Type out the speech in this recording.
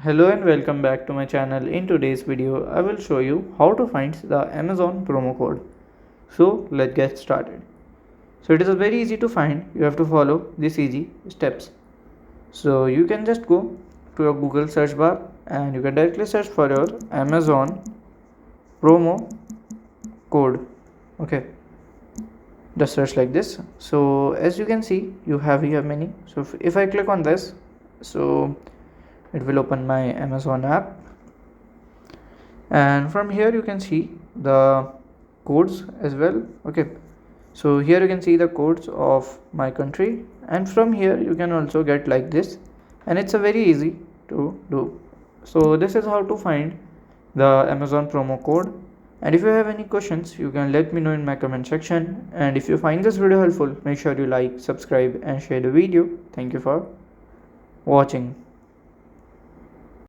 Hello and welcome back to my channel. In today's video, I will show you how to find the Amazon promo code. So let's get started. So it is very easy to find. You have to follow these easy steps. So you can just go to your Google search bar and you can directly search for your Amazon promo code. Okay, just search like this. So as you can see, you have here many. So if I click on this, so it will open my Amazon app, and from here you can see the codes as well. Okay, so here you can see the codes of my country, and from here you can also get like this, and it's a very easy to do. So this is how to find the Amazon promo code. And if you have any questions, you can let me know in my comment section. And if you find this video helpful, make sure you like, subscribe and share the video. Thank you for watching.